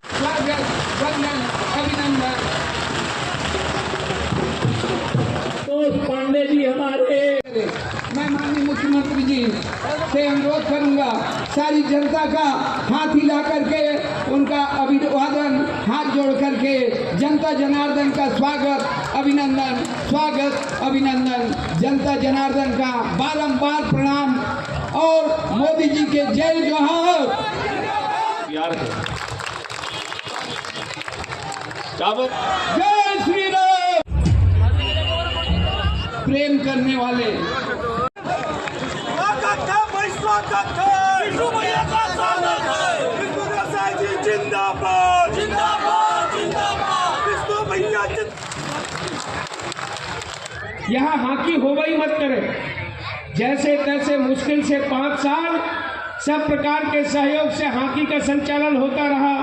स्वागत, वंदन, अभिनंदन। तो पांडे जी हमारे, मैं माननीय मुख्यमंत्री जी से अनुरोध करूंगा, सारी जनता का हाथ हिला करके उनका अभिवादन हाथ जोड़ करके जनता जनार्दन का स्वागत अभिनंदन, स्वागत अभिनंदन, जनता जनार्दन का बारंबार प्रणाम और मोदी जी के जय जोहार। जय श्री राम। प्रेम करने वाले जिंदाबाद जिंदाबाद जिंदाबाद विष्णु भैया। यहाँ हाकी होवई मत करे। जैसे तैसे मुश्किल से 5 साल सब प्रकार के सहयोग से हॉकी का संचालन होता रहा,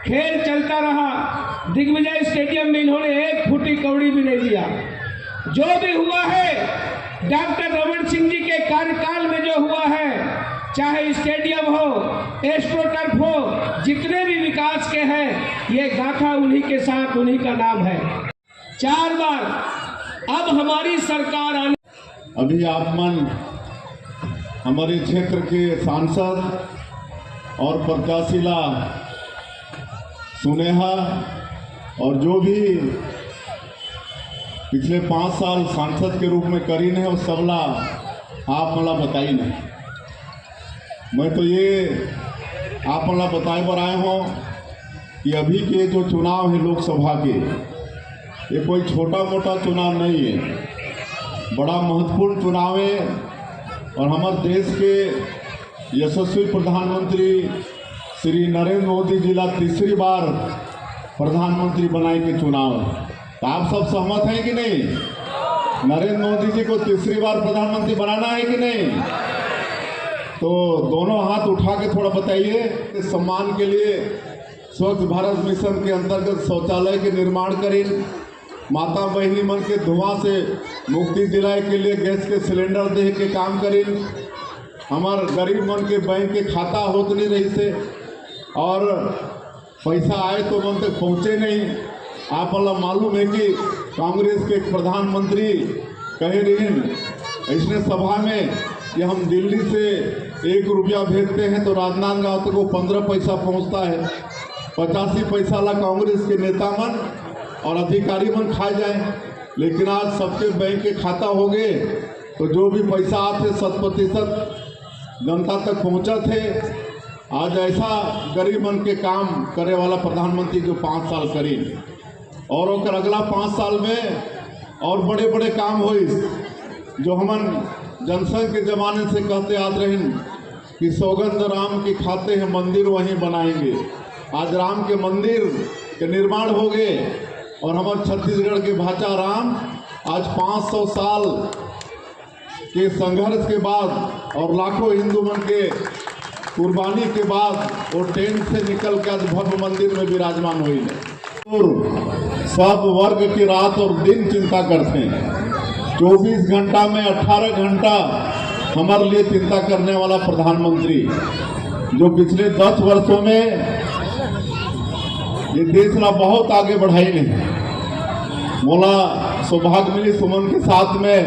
खेल चलता रहा। दिग्विजय स्टेडियम में इन्होंने 1 फुटी कौड़ी भी नहीं दिया। जो भी हुआ है डॉक्टर रमन सिंह जी के कार्यकाल में जो हुआ है, चाहे स्टेडियम हो, एस्ट्रोटर्फ हो, जितने भी विकास के हैं, ये गाथा उन्हीं के साथ, उन्हीं का नाम है। 4 बार अब हमारी सरकार आने। अभी आप मन हमारे क्षेत्र के सांसद और प्रत्याशिला सुनेहा और जो भी पिछले 5 साल सांसद के रूप में करी ने और सबला आप मला बताई नहीं। मैं तो ये आप मला बताए पर आए हो कि अभी के जो चुनाव है लोकसभा के, ये कोई छोटा मोटा चुनाव नहीं है, बड़ा महत्वपूर्ण चुनाव है। और हमारे देश के यशस्वी प्रधानमंत्री श्री नरेंद्र मोदी जी ला 3री बार प्रधानमंत्री बनाए के चुनाव। तो आप सब सहमत हैं कि नहीं? नरेंद्र मोदी जी को 3री बार प्रधानमंत्री बनाना है कि नहीं? तो दोनों हाथ उठा के थोड़ा बताइए। इस सम्मान के लिए स्वच्छ भारत मिशन के अंतर्गत शौचालय के निर्माण करें, माता बहनी मन के धुआं से मुक्ति दिलाए के लिए गैस के सिलेंडर दे के काम करें, हमार गरीब मन के बैंक के खाता होत नहीं रही से और पैसा आए तो मन तक पहुँचे नहीं। आप लोग मालूम है कि कांग्रेस के प्रधानमंत्री कहे रहे इसने सभा में कि हम दिल्ली से 1 रुपया भेजते हैं तो राजनांदगांव तक वो 15 पैसा पहुंचता है। 85 पैसा ला कांग्रेस के नेता मन और अधिकारी मन खा जाए। लेकिन आज सबके बैंक के खाता हो गए तो जो भी पैसा आते 100% जनता तक पहुंचा थे। आज ऐसा गरीब मन के काम करे वाला प्रधानमंत्री जो 5 साल करी और ओकर अगला 5 साल में और बड़े बड़े काम हुई जो हमन जनसंघ के ज़माने से कहते आते रहे कि सौगंध राम की खाते हैं मंदिर वहीं बनाएंगे। आज राम के मंदिर के निर्माण हो गए और हमारे छत्तीसगढ़ के भाचा राम आज 500 साल के संघर्ष के बाद और लाखों हिंदू मन के कुर्बानी के बाद वो टेंट से निकल के आज भव्य मंदिर में विराजमान हुई है। सब वर्ग की रात और दिन चिंता करते हैं। 24 घंटा में 18 घंटा हमारे लिए चिंता करने वाला प्रधानमंत्री जो पिछले 10 वर्षों में ये देश ना बहुत आगे बढ़ाई नहीं। मोला सौभाग्य मिली सुमन के साथ में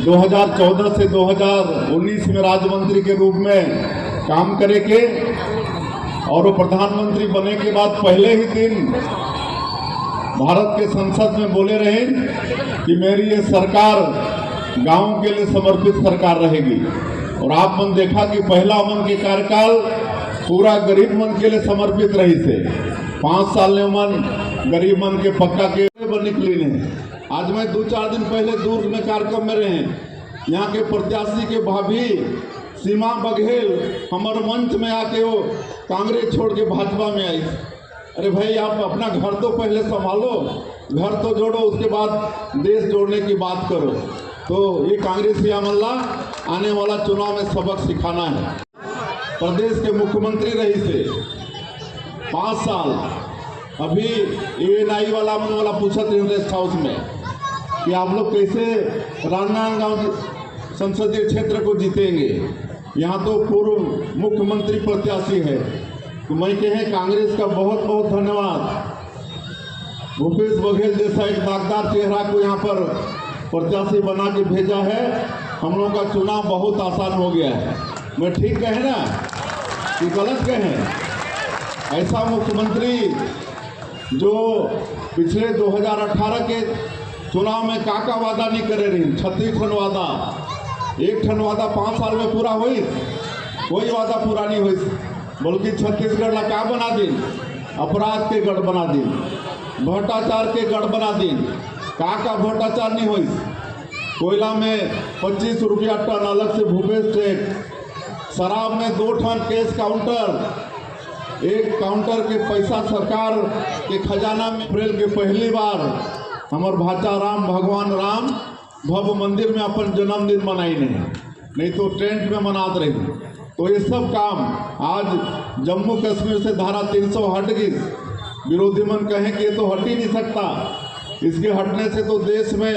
2014 से 2019 में राज्य मंत्री के रूप में काम करे के और वो प्रधानमंत्री बने के बाद पहले ही दिन भारत के संसद में बोले रहे कि मेरी ये सरकार गांव के लिए समर्पित सरकार रहेगी। और आप मन देखा कि पहला मन के कार्यकाल पूरा गरीब मन के लिए समर्पित रही थे। 5 साल ने मन गरीब मन के पक्का के बन निकली ने। आज मैं 2-4 दिन पहले दूर में कार्यक्रम में रहे, यहाँ के प्रत्याशी के भाभी सीमा बघेल हमारे मंच में आके वो कांग्रेस छोड़ के भाजपा में आई। अरे भाई आप अपना घर तो पहले संभालो, घर तो जोड़ो, उसके बाद देश जोड़ने की बात करो। तो ये कांग्रेसी अमला आने वाला चुनाव में सबक सिखाना है। प्रदेश के मुख्यमंत्री रही थे 5 साल। अभी ANI वाला पूछा थे रेस्ट हाउस में कि आप लोग कैसे राजनांदगांव संसदीय क्षेत्र को जीतेंगे। यहाँ तो पूर्व मुख्यमंत्री प्रत्याशी है, तो मैं कहे कांग्रेस का बहुत बहुत धन्यवाद। भूपेश बघेल जैसा एक दागदार चेहरा को यहाँ पर प्रत्याशी बना के भेजा है। हम लोगों का चुनाव बहुत आसान हो गया है। मैं ठीक कहे ना कि गलत कहें? ऐसा मुख्यमंत्री जो पिछले 2018 के चुनाव में काका वादा नहीं करे रही, 36 ठन वादा, एक ठन वादा 5 साल में पूरा हुई, कोई वादा पूरा नहीं हुई, बल्कि छत्तीसगढ़ ला क्या बना दी? अपराध के गढ़ बना दी, भ्रष्टाचार के गढ़ बना दी। का भ्रष्टाचार नहीं हुई? कोयला में 25 रुपया टन अलग से भूपेश टैक्स, शराब में 2 ठन केस काउंटर, एक काउंटर के पैसा सरकार के खजाना में। अप्रैल के पहली बार हमार भाचा राम भगवान राम भव्य मंदिर में अपन जन्मदिन मनाई नहीं तो टेंट में मनात रही। तो ये सब काम आज जम्मू कश्मीर से धारा 300 हट गई। विरोधी मन कहें कि ये तो हट ही नहीं सकता, इसके हटने से तो देश में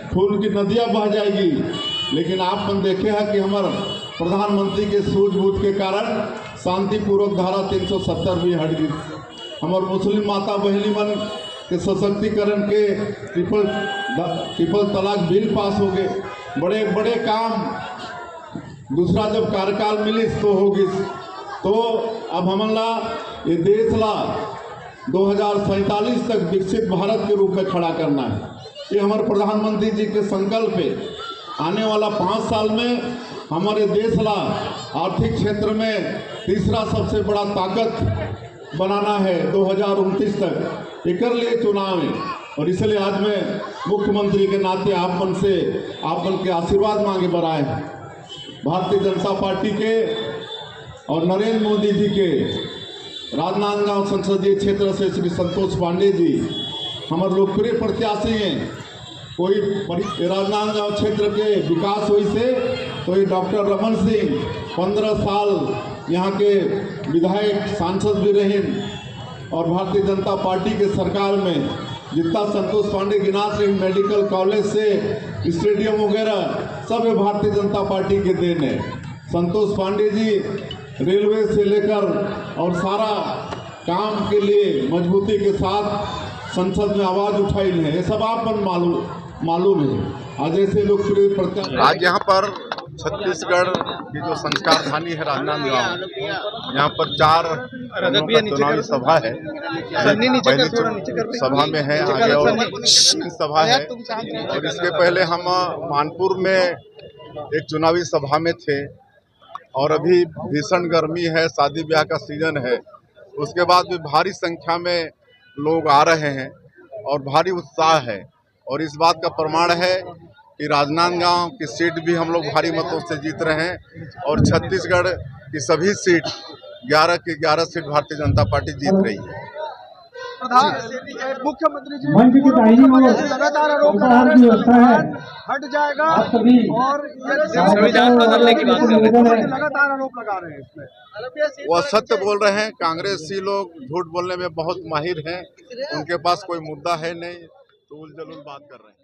खून की नदियां बह जाएगी। लेकिन आप मन देखे हैं कि हमारे प्रधानमंत्री के सूझबूझ के कारण शांतिपूर्वक धारा 370 भी हट गई। हमारे मुस्लिम माता बहनी मन के सशक्तिकरण के ट्रिपल तलाक बिल पास हो गए। बड़े बड़े काम दूसरा जब कार्यकाल मिली तो होगी। तो अब हमला ये देश ला 2047 तक विकसित भारत के रूप में खड़ा करना है। ये हमारे प्रधानमंत्री जी के संकल्प है। आने वाला 5 साल में हमारे देश ला आर्थिक क्षेत्र में तीसरा सबसे बड़ा ताकत बनाना है 2029 तक। एक लिए चुनाव है और इसलिए आज मैं मुख्यमंत्री के नाते आप मन के आशीर्वाद मांगे बर आए हैं। भारतीय जनता पार्टी के और नरेंद्र मोदी जी के राजनांदगांव संसदीय क्षेत्र से श्री संतोष पांडे जी हमारे लोकप्रिय प्रत्याशी हैं। कोई राजनांदगांव क्षेत्र के विकास हुई से तो ये डॉक्टर रमन सिंह 15 साल यहाँ के विधायक सांसद भी रहे और भारतीय जनता पार्टी के सरकार में जितना संतोष पांडे गिनात रहे, मेडिकल कॉलेज से स्टेडियम वगैरह सब ये भारतीय जनता पार्टी के देन है। संतोष पांडे जी रेलवे से लेकर और सारा काम के लिए मजबूती के साथ संसद में आवाज उठाई है। ये सब आप मालूम है। आज ऐसे लोकप्रिय प्रत्याशी आज यहाँ पर छत्तीसगढ़ की जो संस्कार धानी है राजनांदगांव, यहाँ पर 4 चुनावी सभा है। पहली सभा में है आगे और 3 सभा है और इसके पहले हम मानपुर में एक चुनावी सभा में थे और अभी भीषण गर्मी है, शादी ब्याह का सीजन है। उसके बाद भी भारी संख्या में लोग आ रहे हैं और भारी उत्साह है और इस बात का प्रमाण है कि राजनांदगांव की सीट भी हम लोग भारी मतों से जीत रहे हैं और छत्तीसगढ़ की सभी सीट 11 की 11 सीट भारतीय जनता पार्टी जीत रही है। मुख्यमंत्री जी मंच की दाहिनी ओर लगातार आरोप लगा रहे हैं हट जाएगा और संविधान बदलने की बात कर रहे हैं, लगातार आरोप लगा रहे हैं इसमें। वो सत्य बोल रहे हैं। कांग्रेसी लोग झूठ बोलने में बहुत माहिर हैं, उनके पास कोई मुद्दा है नहीं तो उलझुल बात कर रहे हैं।